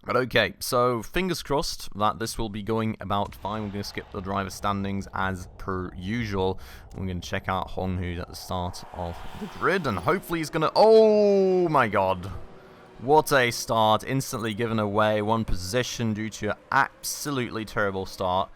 But okay, so fingers crossed that this will be going about fine. We're going to skip the driver standings as per usual. We're going to check out Hong, who's at the start of the grid, and hopefully he's going to... Oh my god. What a start. Instantly given away one position due to an absolutely terrible start.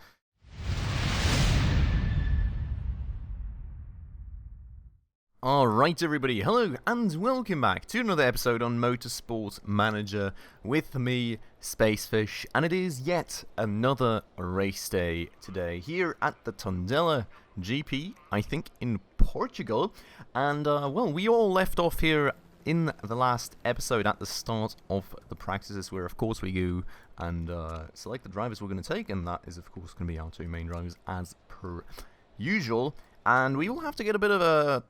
Alright everybody, hello and welcome back to another episode on Motorsport Manager with me, Spacefish, and it is yet another race day today here at the Tondela GP, I think in Portugal, and well, we all left off here in the last episode at the start of the practices where of course we go and select the drivers we're going to take, and that is of course going to be our two main drivers as per usual, and we will have to get a bit of a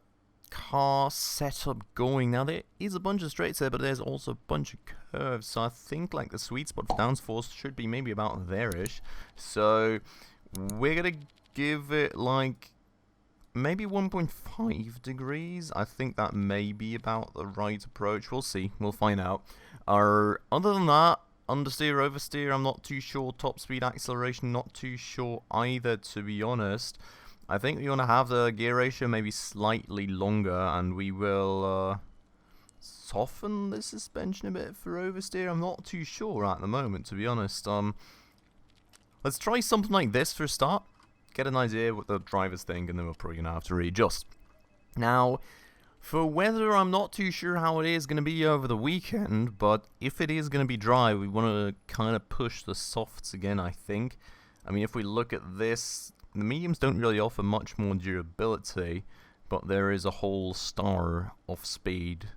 car setup going. Now there is a bunch of straights there, but there's also a bunch of curves, so I think like the sweet spot for downforce should be maybe about there-ish. So we're gonna give it like maybe 1.5 degrees. I think that may be about the right approach. We'll see, we'll find out. Other than that, understeer, oversteer, I'm not too sure. Top speed, acceleration, not too sure either, to be honest. I think we want to have the gear ratio maybe slightly longer, and we will soften the suspension a bit for oversteer. I'm not too sure at the moment, to be honest. Let's try something like this for a start, get an idea what the drivers think, and then we're probably going to have to readjust. Now, for weather, I'm not too sure how it is going to be over the weekend, but if it is going to be dry, we want to kind of push the softs again, I think. I mean, if we look at this, the mediums don't really offer much more durability, but there is a whole star of speed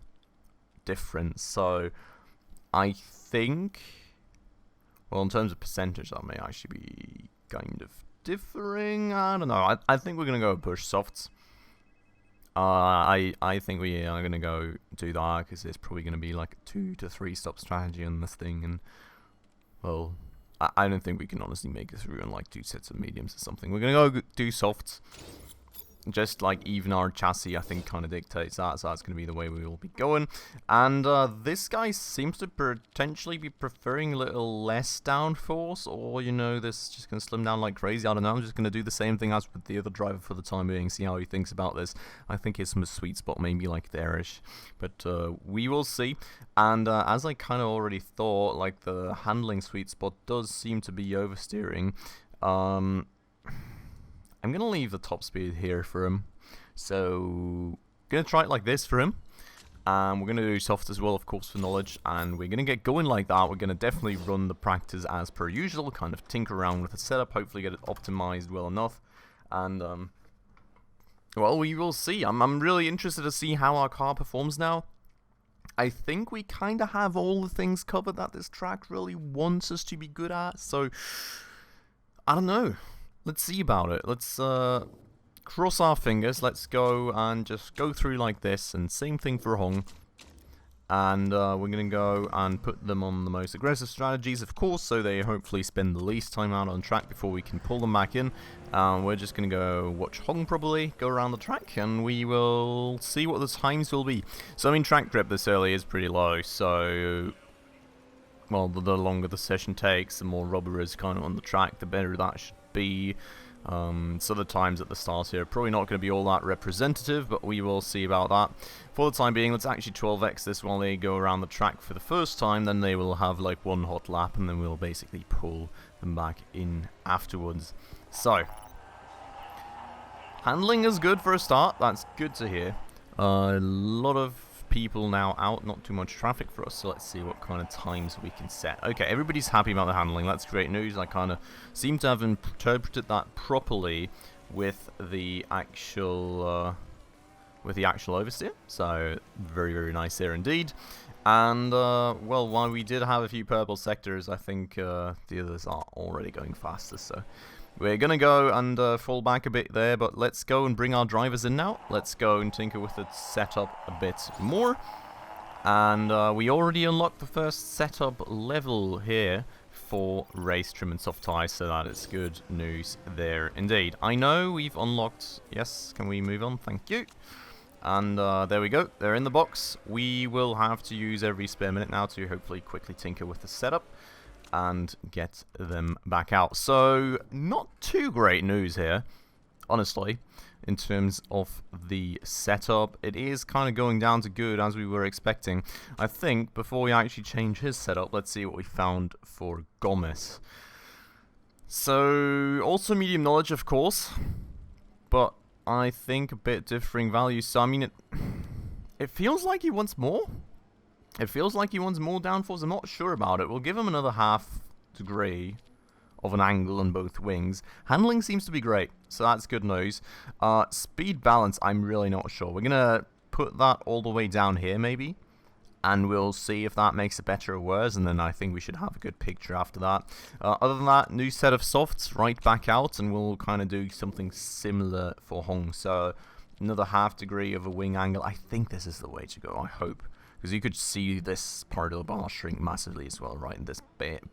difference. So I think, well, in terms of percentage, that may actually be kind of differing. I don't know. I think we're going to go push softs. I think we are going to go do that because there's probably going to be like a 2 to 3 stop strategy on this thing, and well, I don't think we can honestly make it through on like 2 sets of mediums or something. We're gonna go do softs. Just like even our chassis, I think, kind of dictates that, so that's going to be the way we will be going. And this guy seems to potentially be preferring a little less downforce, or, you know, this is just going to slim down like crazy. I don't know, I'm just going to do the same thing as with the other driver for the time being, see how he thinks about this. I think it's some sweet spot, maybe like there-ish, but we will see. And as I kind of already thought, like the handling sweet spot does seem to be oversteering. I'm going to leave the top speed here for him. So, going to try it like this for him. We're going to do soft as well, of course, for knowledge. And we're going to get going like that. We're going to definitely run the practice as per usual. Kind of tinker around with the setup. Hopefully get it optimized well enough. And, well, we will see. I'm really interested to see how our car performs now. I think we kind of have all the things covered that this track really wants us to be good at. So, I don't know. Let's see about it. Let's cross our fingers. Let's go and just go through like this. And same thing for Hong. And we're going to go and put them on the most aggressive strategies, of course, so they hopefully spend the least time out on track before we can pull them back in. We're just going to go watch Hong probably go around the track, and we will see what the times will be. So, I mean, track grip this early is pretty low, so... well, the longer the session takes, the more rubber is kind of on the track, the better that should be. So the times at the start here are probably not going to be all that representative, but we will see about that. For the time being, let's actually 12x this while they go around the track for the first time, then they will have like one hot lap, and then we'll basically pull them back in afterwards. So, handling is good for a start, that's good to hear. A lot of people now out, not too much traffic for us, so let's see what kind of times we can set. Okay, everybody's happy about the handling, that's great news. I kind of seem to have interpreted that properly with the actual oversteer, so very, very nice there indeed. And well, while we did have a few purple sectors, I think the others are already going faster, so we're going to go and fall back a bit there, but let's go and bring our drivers in now. Let's go and tinker with the setup a bit more. And we already unlocked the first setup level here for race trim and soft tyres, so that is good news there indeed. I know we've unlocked... yes, can we move on? Thank you. And there we go, they're in the box. We will have to use every spare minute now to hopefully quickly tinker with the setup. and get them back out. So, not too great news here, honestly, in terms of the setup. It is kind of going down to good as we were expecting. I think before we actually change his setup, let's see what we found for Gomez. So, also medium knowledge, of course, but I think a bit differing values. So, I mean, it feels like he wants more. It feels like he wants more downforce. I'm not sure about it. We'll give him another half degree of an angle on both wings. Handling seems to be great, so that's good news. Speed balance, I'm really not sure. We're going to put that all the way down here, maybe, and we'll see if that makes it better or worse, and then I think we should have a good picture after that. Other than that, new set of softs right back out, and we'll kind of do something similar for Hong. So another half degree of a wing angle. I think this is the way to go, I hope. Because you could see this part of the bar shrink massively as well, right? And this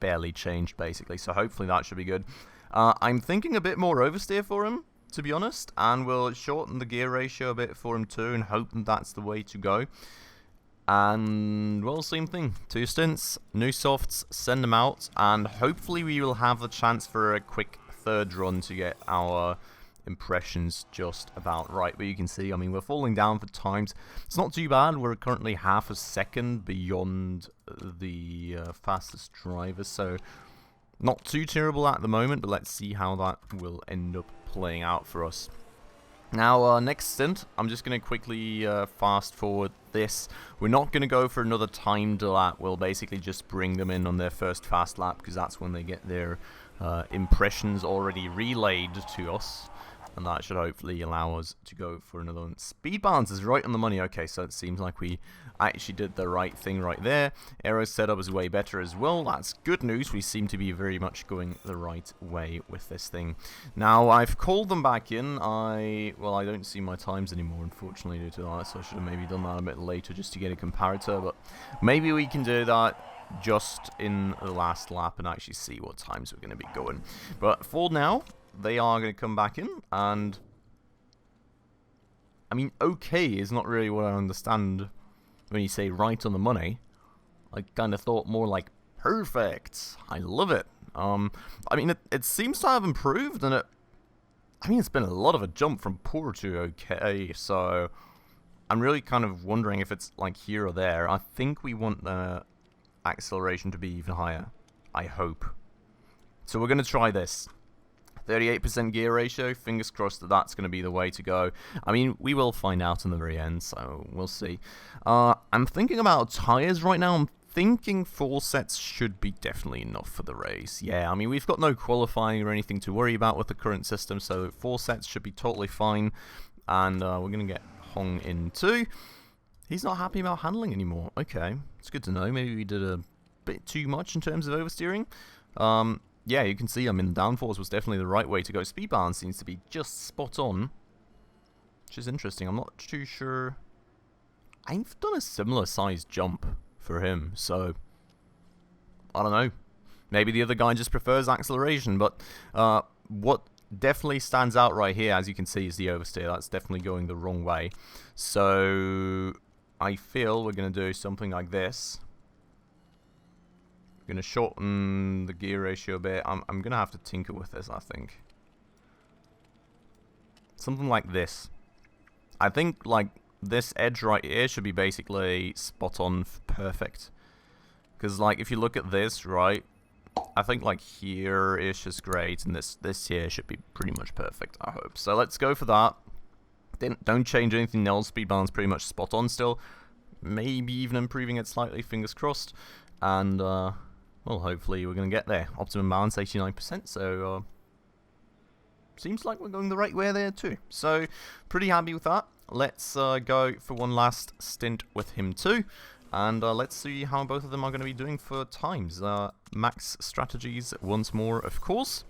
barely changed, basically. So hopefully that should be good. I'm thinking a bit more oversteer for him, to be honest. And we'll shorten the gear ratio a bit for him too, and hope that that's the way to go. And, well, same thing. 2 stints, new softs, send them out. And hopefully we will have the chance for a quick third run to get our impressions just about right. But you can see, I mean, we're falling down for times. It's not too bad. We're currently half a second beyond the fastest driver, so not too terrible at the moment, but let's see how that will end up playing out for us. Now, next stint, I'm just going to quickly fast forward this. We're not going to go for another timed lap. We'll basically just bring them in on their first fast lap, because that's when they get their impressions already relayed to us. And that should hopefully allow us to go for another one. Speed balance is right on the money. Okay, so it seems like we actually did the right thing right there. Aero setup is way better as well. That's good news. We seem to be very much going the right way with this thing. Now, I've called them back in. I don't see my times anymore, unfortunately, due to that. So I should have maybe done that a bit later just to get a comparator. But maybe we can do that just in the last lap and actually see what times we're going to be going. But for now, they are going to come back in, and I mean, okay is not really what I understand when you say right on the money. I kind of thought more like perfect. I love it. I mean, it seems to have improved, and it's been a lot of a jump from poor to okay, so I'm really kind of wondering if it's like here or there. I think we want the acceleration to be even higher. I hope. So we're going to try this. 38% gear ratio, fingers crossed that that's going to be the way to go. I mean, we will find out in the very end, so we'll see. I'm thinking about tyres right now. I'm thinking 4 sets should be definitely enough for the race. Yeah, I mean, we've got no qualifying or anything to worry about with the current system, so 4 sets should be totally fine. And we're going to get Hong in too. He's not happy about handling anymore. Okay, it's good to know. Maybe we did a bit too much in terms of oversteering. Yeah, you can see, I mean, downforce was definitely the right way to go. Speed balance seems to be just spot on, which is interesting. I'm not too sure. I've done a similar sized jump for him, so I don't know. Maybe the other guy just prefers acceleration, but what definitely stands out right here, as you can see, is the oversteer. That's definitely going the wrong way. So I feel we're going to do something like this. Going to shorten the gear ratio a bit. I'm going to have to tinker with this, I think. Something like this. I think, like, this edge right here should be basically spot on perfect. Because, like, if you look at this, right, I think, like, here-ish is great, and this here should be pretty much perfect, I hope. So let's go for that. Don't change anything else. Speed balance pretty much spot on still. Maybe even improving it slightly, fingers crossed. And, well, hopefully we're going to get there. Optimum balance, 89%, so seems like we're going the right way there too. So, pretty happy with that. Let's go for one last stint with him too. And let's see how both of them are going to be doing for times. Max strategies once more, of course.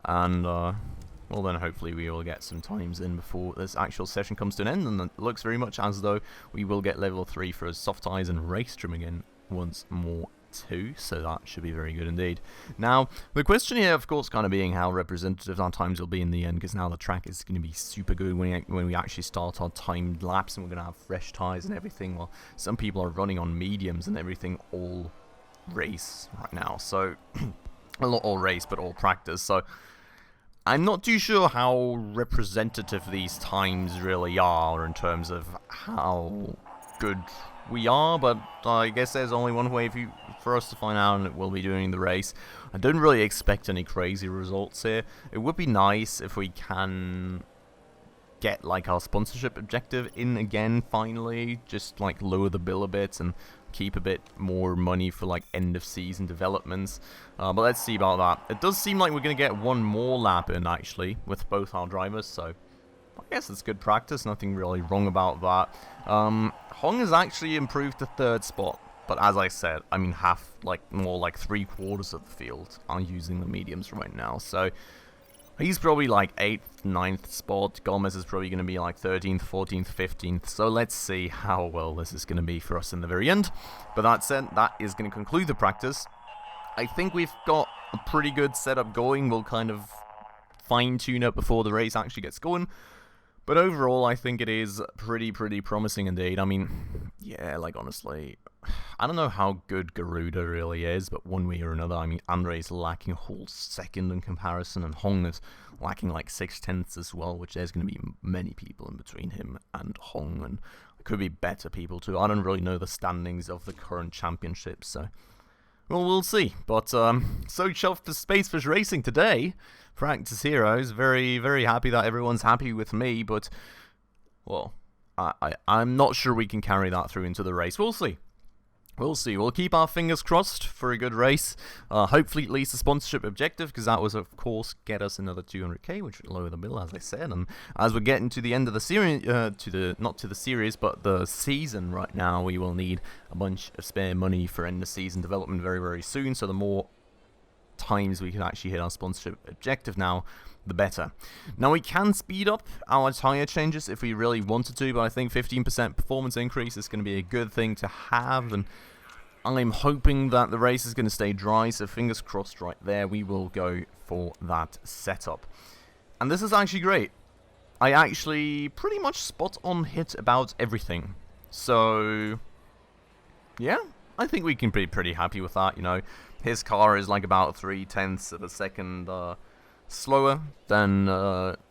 And, well then hopefully we will get some times in before this actual session comes to an end. And it looks very much as though we will get level 3 for soft tyres and race trim again once more too, so that should be very good indeed. Now, the question here, of course, kind of being how representative our times will be in the end, because now the track is going to be super good when we actually start our timed laps, and we're going to have fresh tyres and everything. Well, some people are running on mediums and everything all race right now. So, well, not all race, but all practice. So, I'm not too sure how representative these times really are in terms of how good we are, but I guess there's only one way for us to find out, and it will be during the race. I don't really expect any crazy results here. It would be nice if we can get like our sponsorship objective in again finally, just like lower the bill a bit and keep a bit more money for like end of season developments, but let's see about that. It does seem like we're gonna get one more lap in actually with both our drivers, so I guess it's good practice, nothing really wrong about that. Hong has actually improved to 3rd spot, but as I said, I mean more like 3/4 of the field are using the mediums right now, so he's probably like 8th, 9th spot. Gomez is probably going to be like 13th, 14th, 15th. So let's see how well this is going to be for us in the very end. But that said, that is going to conclude the practice. I think we've got a pretty good setup going. We'll kind of fine-tune it before the race actually gets going. But overall, I think it is pretty promising indeed. I mean, yeah, like honestly, I don't know how good Garuda really is, but one way or another, I mean, Andre's lacking a whole second in comparison, and Hong is lacking like 6/10 as well, which there's going to be many people in between him and Hong, and there could be better people too. I don't really know the standings of the current championship, so well, we'll see. But so chuffed for Spacefish Racing today. Practice Heroes. Very happy that everyone's happy with me, but well, I'm not sure we can carry that through into the race. We'll see. We'll see. We'll keep our fingers crossed for a good race. Hopefully at least a sponsorship objective, because that was, of course, get us another 200k, which would lower the bill, as I said. And as we're getting to the end of the series, not to the series, but the season right now, we will need a bunch of spare money for end of season development very soon. So the more times we can actually hit our sponsorship objective now, the better. Now we can speed up our tire changes if we really wanted to, but I think 15% performance increase is going to be a good thing to have, and I'm hoping that the race is going to stay dry, so fingers crossed right there. We will go for that setup. And this is actually great. I actually pretty much spot on hit about everything. So yeah, I think we can be pretty happy with that, you know. His car is like about 0.3 of a second slower than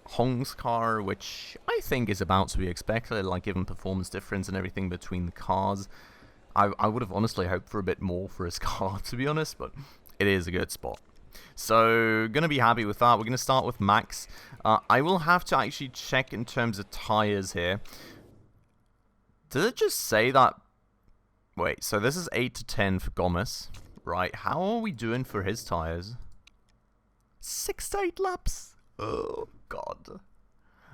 Hong's car, which I think is about to be expected, like given performance difference and everything between the cars. I would have honestly hoped for a bit more for his car, to be honest, but it is a good spot. So, gonna be happy with that. We're gonna start with Max. I will have to actually check in terms of tires here. Does it just say that? Wait, so this is 8 to 10 for Gomez, right? How are we doing for his tires? 6 to 8 laps? Oh, God.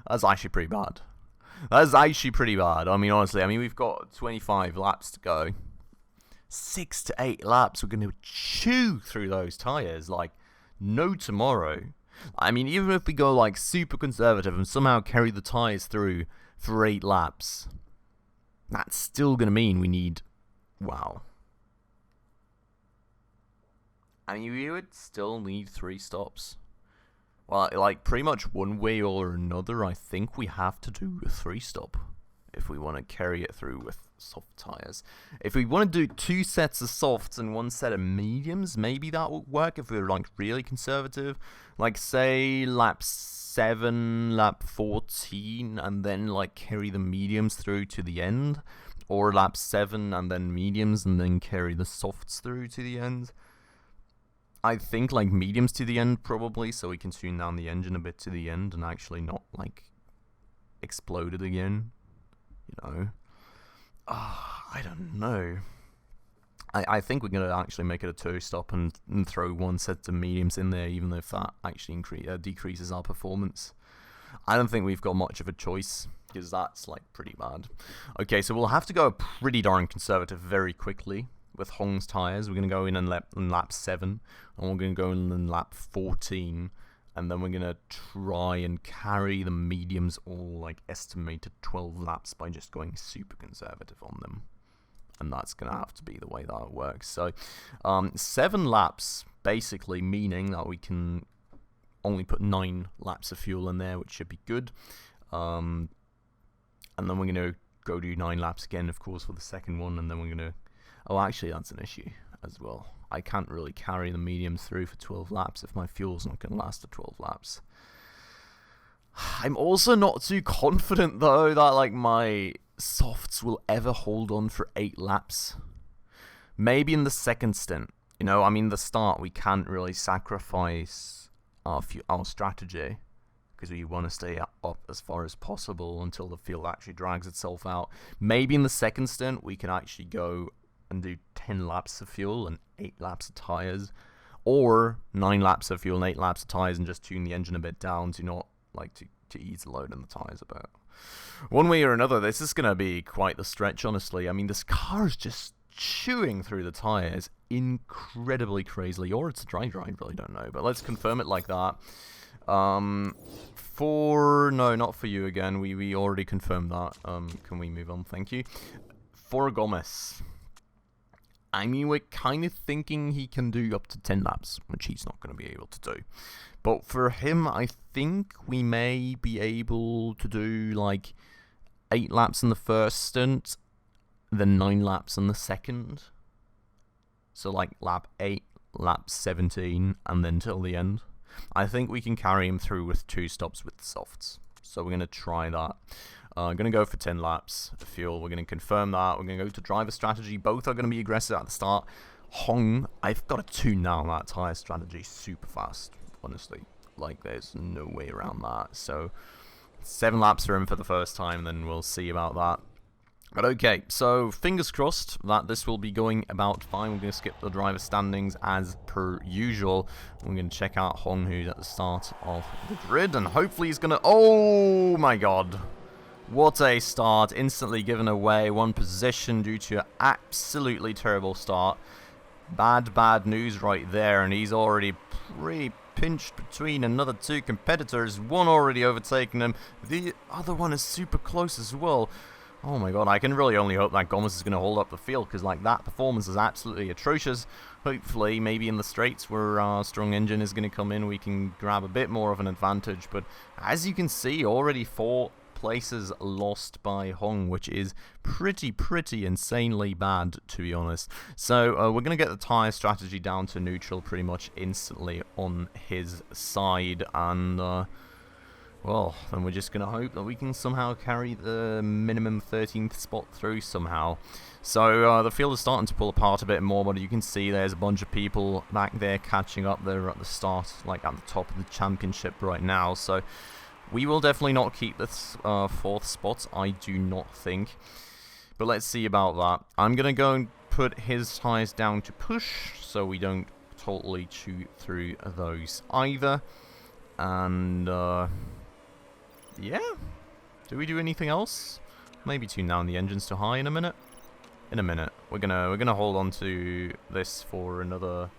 That's actually pretty bad. That's actually pretty bad. I mean, honestly, we've got 25 laps to go. 6 to 8 laps, we're going to chew through those tires like no tomorrow. I mean, even if we go like super conservative and somehow carry the tires through for 8 laps, that's still going to mean we need... Wow. I mean, we would still need 3 stops. Well, like, pretty much one way or another, I think we have to do a 3-stop if we want to carry it through with soft tires. If we want to do 2 sets of softs and 1 set of mediums, maybe that would work if we were, like, really conservative. Like, say, lap 7, lap 14, and then, like, carry the mediums through to the end. Or lap 7 and then mediums and then carry the softs through to the end. I think like mediums to the end probably, so we can tune down the engine a bit to the end and actually not like explode it again. You know? I don't know. I think we're going to actually make it a 2-stop and throw 1 set of mediums in there, even if that actually decreases our performance. I don't think we've got much of a choice, because that's like pretty bad. Okay, so we'll have to go pretty darn conservative very quickly with Hong's tires. We're going to go in lap 7, and we're going to go in lap 14, and then we're going to try and carry the mediums all like estimated 12 laps by just going super conservative on them. And that's going to have to be the way that it works. So 7 laps, basically meaning that we can only put 9 laps of fuel in there, which should be good. And then we're going to go do 9 laps again, of course, for the second one, and then we're going to... Oh, actually, that's an issue. as well. I can't really carry the mediums through for 12 laps if my fuel's not going to last for 12 laps. I'm also not too confident, though, that, like, my softs will ever hold on for 8 laps. Maybe in the second stint. You know, I mean, the start, we can't really sacrifice our strategy, because we want to stay up as far as possible until the field actually drags itself out. Maybe in the second stint, we can actually go and do 10 laps of fuel and 8 laps of tyres, or 9 laps of fuel and 8 laps of tyres, and just tune the engine a bit down to not, like, to ease the load on the tyres a bit. One way or another, this is going to be quite the stretch, honestly. I mean, this car is just chewing through the tyres incredibly crazily, or it's a dry I really don't know, but let's confirm it like that. No, not for you again, we already confirmed that. Can we move on? Thank you. For Gomez, I mean, we're kind of thinking he can do up to 10 laps, which he's not going to be able to do. But for him, I think we may be able to do, like, 8 laps in the first stint, then 9 laps in the second. So, like, lap 8, lap 17, and then till the end. I think we can carry him through with 2 stops with the softs. So we're going to try that. I'm going to go for 10 laps of fuel. We're going to confirm that. We're going to go to driver strategy. Both are going to be aggressive at the start. Hong, I've got to tune down that tyre strategy super fast, honestly. Like, there's no way around that. So 7 laps for him for the first time, then we'll see about that. But okay, so fingers crossed that this will be going about fine. We're going to skip the driver standings as per usual. We're going to check out Hong, who's at the start of the grid, and hopefully he's going to... Oh my god. What a start. Instantly given away 1 position due to an absolutely terrible start. Bad news right there, and he's already pretty pinched between another 2 competitors. One already overtaken him. The other one is super close as well. Oh my god, I can really only hope that Gomez is going to hold up the field, because, like, that performance is absolutely atrocious. Hopefully, maybe in the straights where our strong engine is going to come in, we can grab a bit more of an advantage. But as you can see, already 4 places lost by Hong, which is pretty insanely bad, to be honest. So we're going to get the tyre strategy down to neutral pretty much instantly on his side, and well, then we're just going to hope that we can somehow carry the minimum 13th spot through somehow. So the field is starting to pull apart a bit more, but you can see there's a bunch of people back there catching up there at the start, like at the top of the championship right now. So we will definitely not keep this 4th spot, I do not think. But let's see about that. I'm going to go and put his tyres down to push, so we don't totally chew through those either. And yeah. Do we do anything else? Maybe tune down the engines to high in a minute. In a minute. We're gonna hold on to this for another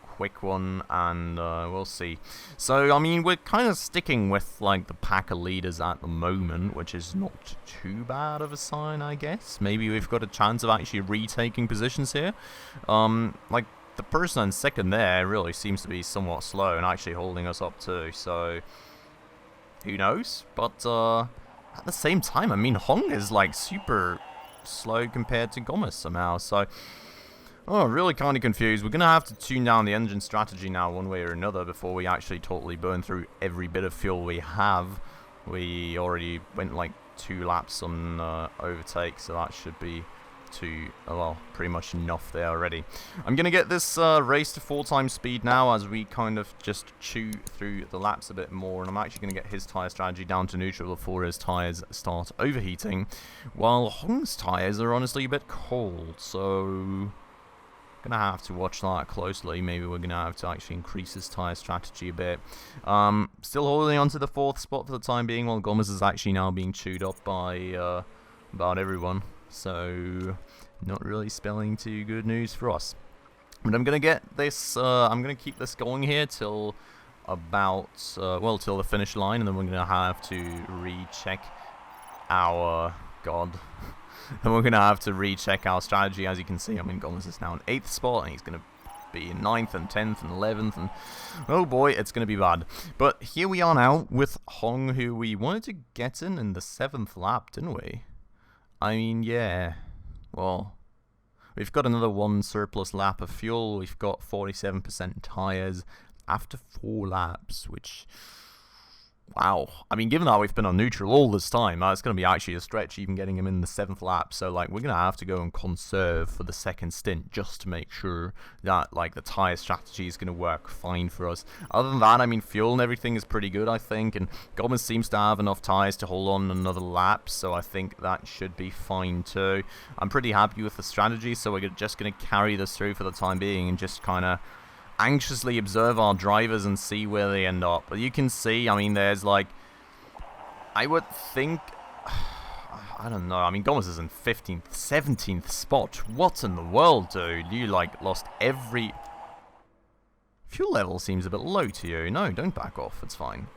quick one, and we'll see. So I mean, we're kind of sticking with, like, the pack of leaders at the moment, which is not too bad of a sign, I guess. Maybe we've got a chance of actually retaking positions here. Like, the person in second there really seems to be somewhat slow and actually holding us up too. So who knows? But at the same time, I mean, Hong is, like, super slow compared to Gomez somehow. So, really kind of confused. We're going to have to tune down the engine strategy now one way or another before we actually totally burn through every bit of fuel we have. We already went, like, 2 laps on overtake, so that should be pretty much enough there already. I'm going to get this race to 4x speed now, as we kind of just chew through the laps a bit more, and I'm actually going to get his tyre strategy down to neutral before his tyres start overheating, while Hong's tyres are honestly a bit cold, so gonna have to watch that closely. Maybe we're gonna have to actually increase his tyre strategy a bit. Still holding on to the 4th spot for the time being, while Gomez is actually now being chewed up by about everyone. So, not really spelling too good news for us. But I'm going to get this, I'm going to keep this going here till about, till the finish line, and then we're going to have to recheck our, then we're going to have to recheck our strategy. As you can see, I mean, Gomez is now in 8th spot, and he's going to be in 9th and 10th and 11th, and oh boy, it's going to be bad. But here we are now with Hong, who we wanted to get in the 7th lap, didn't we? I mean, yeah. Well, We've got another 1 surplus lap of fuel. We've got 47% tyres after 4 laps, which... Wow. I mean, given that we've been on neutral all this time, it's going to be actually a stretch even getting him in the 7th lap. So, like, we're going to have to go and conserve for the 2nd stint just to make sure that, like, the tyre strategy is going to work fine for us. Other than that, I mean, fuel and everything is pretty good, I think. And Gomez seems to have enough tyres to hold on another lap. So I think that should be fine too. I'm pretty happy with the strategy. So we're just going to carry this through for the time being and just kind of anxiously observe our drivers and see where they end up. But you can see, I mean, there's like, I would think, I don't know, I mean, Gomez is in 15th, 17th spot. What in the world, dude? You, like, lost every... Fuel level seems a bit low to you. No, don't back off, it's fine.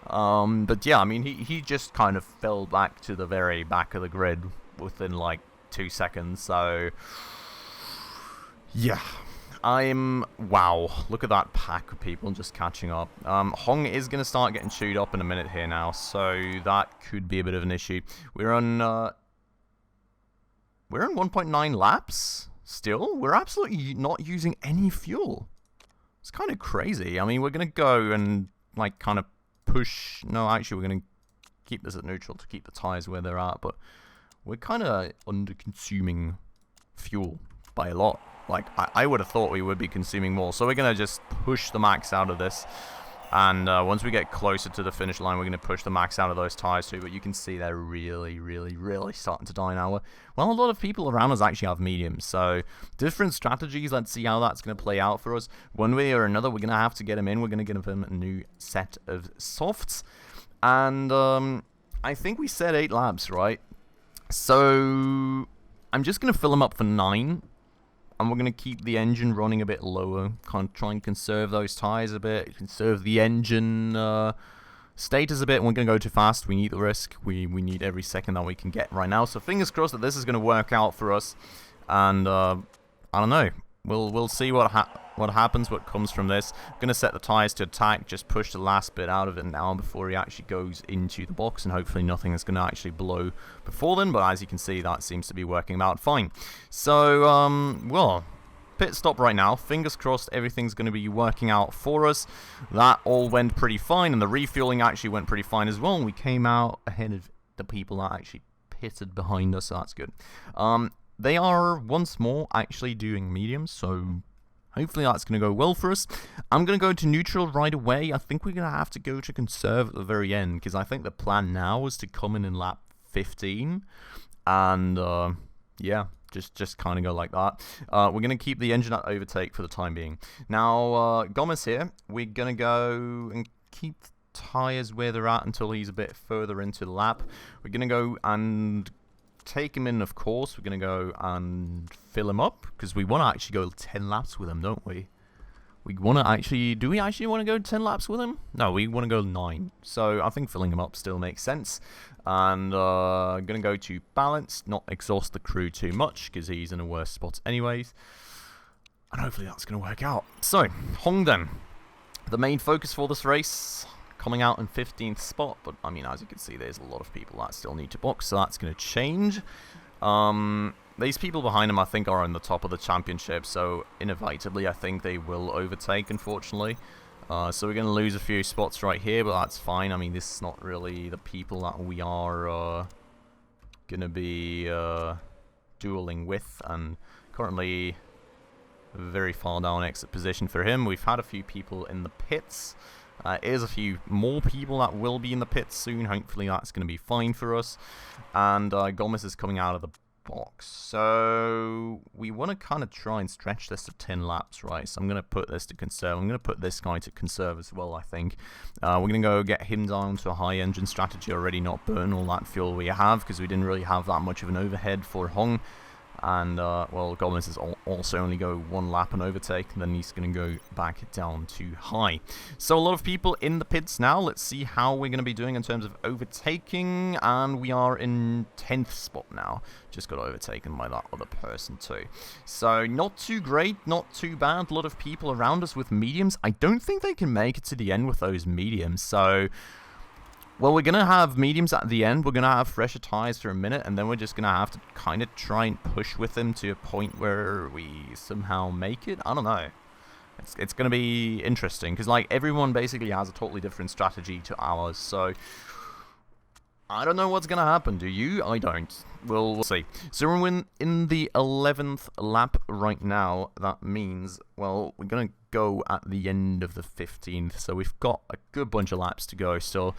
But yeah, I mean, he just kind of fell back to the very back of the grid within, like, 2 seconds, so... Yeah. Wow, look at that pack of people just catching up. Hong is going to start getting chewed up in a minute here now, so that could be a bit of an issue. We're on 1.9 laps still. We're absolutely not using any fuel. It's kind of crazy. I mean, we're going to go and, like, kind of push... No, actually, we're going to keep this at neutral to keep the tyres where they're at, but we're kind of under-consuming fuel by a lot. Like, I would have thought we would be consuming more. So we're going to just push the max out of this. And once we get closer to the finish line, we're going to push the max out of those tyres too. But you can see they're really, really, really starting to die now. Well, a lot of people around us actually have mediums. So different strategies. Let's see how that's going to play out for us. One way or another, we're going to have to get him in. We're going to give him a new set of softs. And I think we said 8 laps, right? So I'm just going to fill him up for 9. And we're going to keep the engine running a bit lower. Kind of try and conserve those tyres a bit. Conserve the engine status a bit. We're going to go too fast. We need the risk. We need every second that we can get right now. So fingers crossed that this is going to work out for us. And I don't know. We'll see what happens, what comes from this. I'm going to set the tyres to attack, just push the last bit out of it now before he actually goes into the box, and hopefully nothing is going to actually blow before then, but as you can see, that seems to be working out fine. So, well, pit stop right now. Fingers crossed everything's going to be working out for us. That all went pretty fine, and the refueling actually went pretty fine as well. We came out ahead of the people that actually pitted behind us, so that's good. They are once more actually doing mediums, so hopefully that's going to go well for us. I'm going to go to neutral right away. I think we're going to have to go to conserve at the very end, because I think the plan now is to come in lap 15, and yeah, just kind of go like that. We're going to keep the engine at overtake for the time being. Now, Gomez here, we're going to go and keep tyres where they're at until he's a bit further into the lap. We're going to go and take him in, of course. We're going to go and fill him up, because we want to actually go 10 laps with him, don't we? We want to actually... Do we actually want to go 10 laps with him? No, we want to go 9. So I think filling him up still makes sense. And I'm going to go to balance, not exhaust the crew too much, because he's in a worse spot anyways. And hopefully that's going to work out. So, Hong then. The main focus for this race... coming out in 15th spot, but I mean, as you can see, there's a lot of people that still need to box, so that's going to change. These people behind him, I think, are on the top of the championship, so inevitably, I think they will overtake, unfortunately. So we're going to lose a few spots right here, but that's fine. I mean, this is not really the people that we are going to be dueling with, and currently very far down exit position for him. We've had a few people in the pits. There's a few more people that will be in the pits soon. Hopefully that's going to be fine for us. And Gomez is coming out of the box. So we want to kind of try and stretch this to 10 laps, right? So I'm going to put this to conserve. I'm going to put this guy to conserve as well, I think. We're going to go get him down to a high engine strategy already, not burn all that fuel we have, because we didn't really have that much of an overhead for Hong. And, well, Gomez is also only go 1 lap and overtake, and then he's going to go back down to high. So a lot of people in the pits now. Let's see how we're going to be doing in terms of overtaking, and we are in 10th spot now. Just got overtaken by that other person too. So not too great, not too bad. A lot of people around us with mediums. I don't think they can make it to the end with those mediums, so... Well, we're going to have mediums at the end. We're going to have fresher tyres for a minute, and then we're just going to have to kind of try and push with them to a point where we somehow make it. I don't know. It's going to be interesting, because like everyone basically has a totally different strategy to ours, so I don't know what's going to happen. Do you? I don't. We'll see. So we're in the 11th lap right now. That means, well, we're going to go at the end of the 15th, so we've got a good bunch of laps to go still.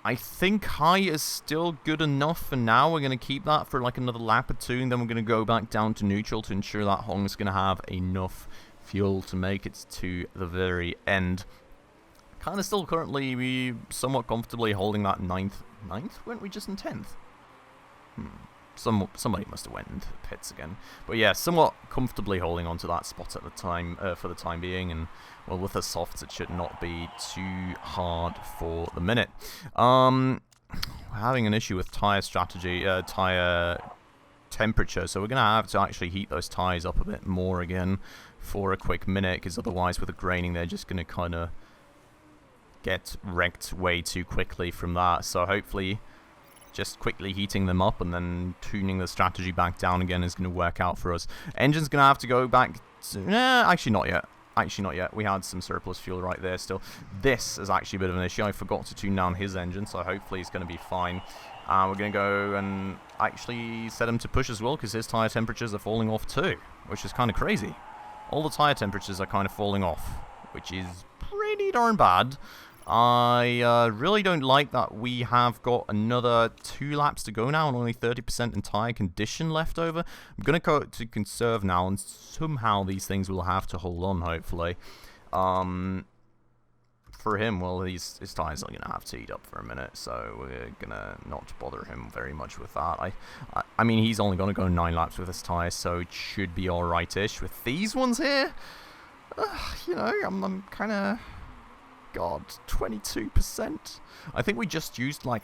I think high is still good enough for now. We're going to keep that for like another lap or two, and then we're going to go back down to neutral to ensure that Hong's going to have enough fuel to make it to the very end. Kind of still currently somewhat comfortably holding that 9th. 9th? Weren't we just in 10th? Somebody must have went into the pits again. But yeah, somewhat comfortably holding on to that spot at the time, for the time being, and well, with the softs it should not be too hard for the minute. We're having an issue with tyre strategy, tyre temperature, so we're going to have to actually heat those tyres up a bit more again for a quick minute, because otherwise with the graining they're just going to kind of get wrecked way too quickly from that. So hopefully just quickly heating them up and then tuning the strategy back down again is going to work out for us. Engine's going to have to go back to... Nah, actually not yet. Actually not yet. We had some surplus fuel right there still. This is actually a bit of an issue. I forgot to tune down his engine, so hopefully it's going to be fine. We're going to go and actually set him to push as well, because his tyre temperatures are falling off too, which is kind of crazy. All the tyre temperatures are kind of falling off, which is pretty darn bad. I really don't like that we have got another 2 laps to go now and only 30% entire condition left over. I'm going to go to conserve now, and somehow these things will have to hold on, hopefully. For him, well, his tyres are going to have to heat up for a minute, so we're going to not bother him very much with that. I mean, he's only going to go 9 laps with his tyres, so it should be alright-ish. With these ones here, you know, I'm kind of... God, 22%. I think we just used like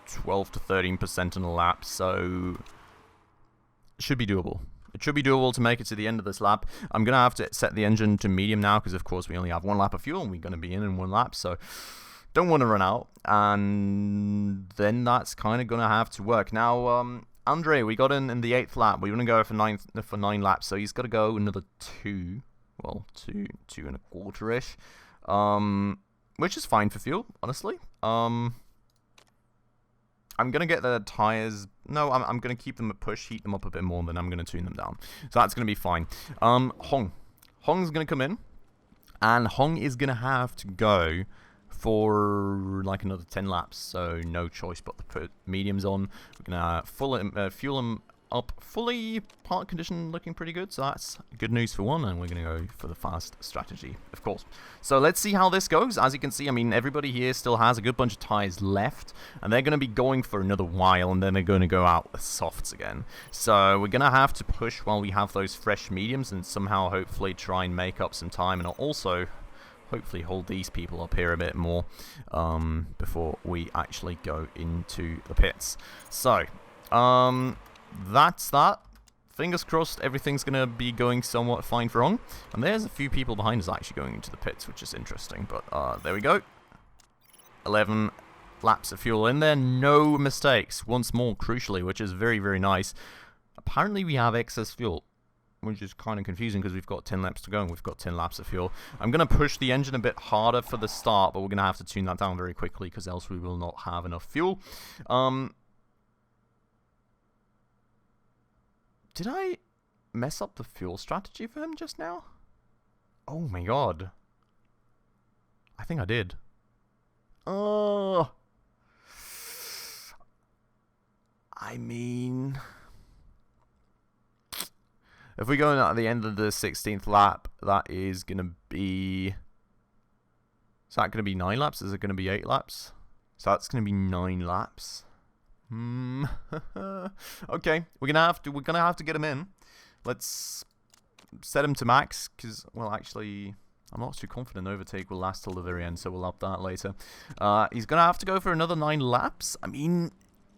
12 to 13% in a lap, so it should be doable. It should be doable to make it to the end of this lap. I'm going to have to set the engine to medium now, because of course we only have 1 lap of fuel and we're going to be in 1 lap, so don't want to run out. And then that's kind of going to have to work. Now, Andre, we got in the 8th lap. We want to go for 9 laps, so he's got to go another 2. Well, 2 and a quarter-ish. Which is fine for fuel, honestly. I'm going to get the tyres... No, I'm going to keep them at push, heat them up a bit more, and then I'm going to tune them down. So that's going to be fine. Hong's going to come in, and Hong is going to have to go for like another 10 laps, so no choice but to put mediums on. We're going to fuel him up fully, part condition looking pretty good, so that's good news for one, and we're going to go for the fast strategy, of course. So let's see how this goes. As you can see, I mean, everybody here still has a good bunch of tyres left, and they're going to be going for another while, and then they're going to go out with softs again. So we're going to have to push while we have those fresh mediums, and somehow hopefully try and make up some time, and also hopefully hold these people up here a bit more before we actually go into the pits. So, that's that. Fingers crossed everything's going to be going somewhat fine for Hong. And there's a few people behind us actually going into the pits, which is interesting. But there we go. 11 laps of fuel in there. No mistakes. Once more, crucially, which is very, very nice. Apparently we have excess fuel, which is kind of confusing because we've got 10 laps to go and we've got 10 laps of fuel. I'm going to push the engine a bit harder for the start, but we're going to have to tune that down very quickly because else we will not have enough fuel. Did I mess up the fuel strategy for him just now? Oh my god. I think I did. Oh. I mean... If we go in at the end of the 16th lap, that is going to be... Is that going to be 9 laps? Is it going to be 8 laps? So that's going to be 9 laps. Okay, we're gonna have to get him in. Let's set him to max, because, well, actually, I'm not too confident overtake will last till the very end, so we'll up that later. He's gonna have to go for another 9 laps. I mean,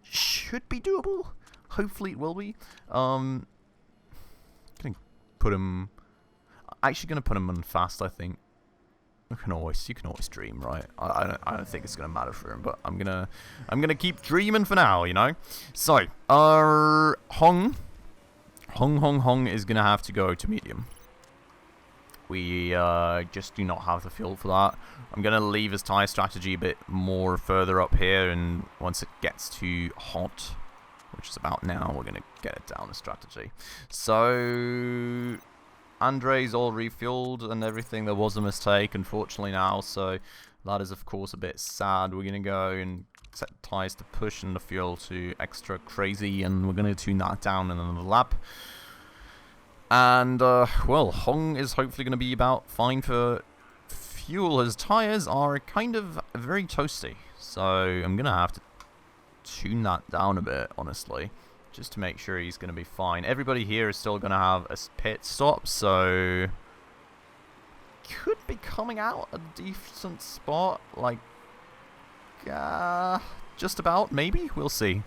should be doable. Hopefully it will be. Gonna put him... Actually gonna put him on fast, I think. You can always dream, right? I don't think it's gonna matter for him, but I'm gonna keep dreaming for now, you know. So, Hong is gonna have to go to medium. We just do not have the fuel for that. I'm gonna leave his tire strategy a bit more further up here, and once it gets too hot, which is about now, we're gonna get it down a strategy. So Andre's all refueled and everything. There was a mistake, unfortunately, now, so that is of course a bit sad. We're gonna go and set the tires to push and the fuel to extra crazy, and we're gonna tune that down in another lap. And well, Hong is hopefully gonna be about fine for fuel. His tires are kind of very toasty, so I'm gonna have to tune that down a bit, honestly, just to make sure he's going to be fine. Everybody here is still going to have a pit stop, so could be coming out a decent spot, like just about, maybe. We'll see.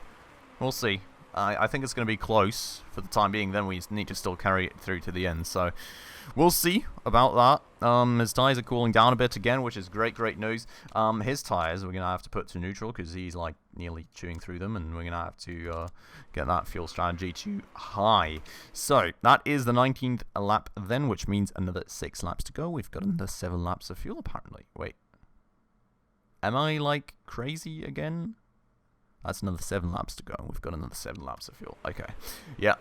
We'll see. I think it's going to be close for the time being. Then we need to still carry it through to the end, so we'll see about that. His tires are cooling down a bit again, which is great news. His tires we're going to have to put to neutral because he's like nearly chewing through them, and we're going to have to get that fuel strategy to high. So that is the 19th lap then, which means another 6 laps to go. We've got another 7 laps of fuel apparently. Wait. Am I like crazy again? That's another 7 laps to go. We've got another 7 laps of fuel. Okay. Yeah.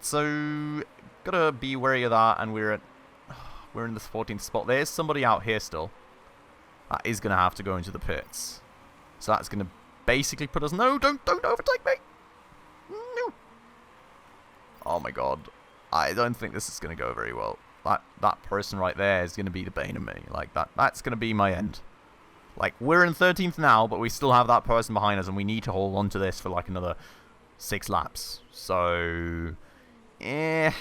So gotta be wary of that, and we're in the 14th spot. There's somebody out here still. That is gonna have to go into the pits. So that's gonna basically put us. No, don't overtake me. No. Oh my god. I don't think this is gonna go very well. That person right there is gonna be the bane of me. Like that's gonna be my end. Like, we're in 13th now, but we still have that person behind us, and we need to hold on to this for, like, another 6 laps. So, I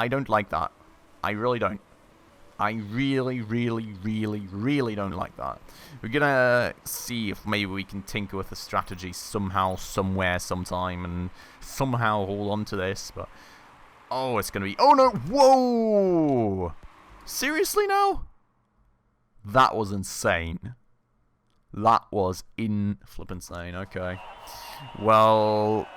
don't like that. I really don't. I really don't like that. We're gonna see if maybe we can tinker with the strategy somehow, somewhere, sometime, and somehow hold on to this, but oh, it's gonna be. Oh no! Whoa! Seriously now? That was insane. That was insane. Okay. Well,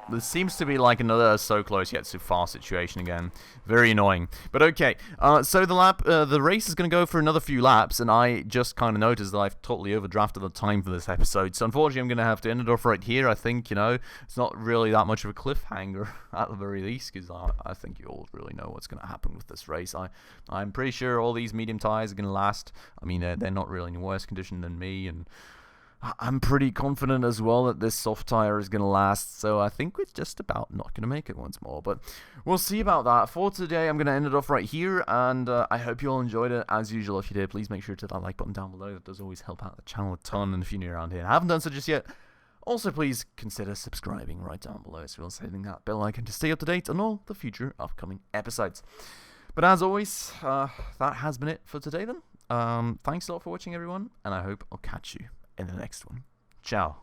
there seems to be like another so close yet so far situation again. Very annoying. But okay. So the race is going to go for another few laps, and I just kind of noticed that I've totally overdrafted the time for this episode. So unfortunately, I'm going to have to end it off right here. I think, it's not really that much of a cliffhanger at the very least, because I think you all really know what's going to happen with this race. I'm pretty sure all these medium tires are going to last. I mean, they're not really in worse condition than me, and I'm pretty confident as well that this soft tire is going to last, so I think we're just about not going to make it once more, but we'll see about that. For today, I'm going to end it off right here, and I hope you all enjoyed it. As usual, if you did, please make sure to hit that like button down below. That does always help out the channel a ton, and if you're new around here and haven't done so just yet, also please consider subscribing right down below, as well as hitting that bell icon to stay up to date on all the future upcoming episodes. But as always, that has been it for today then. Thanks a lot for watching, everyone, and I hope I'll catch you in the next one. Ciao.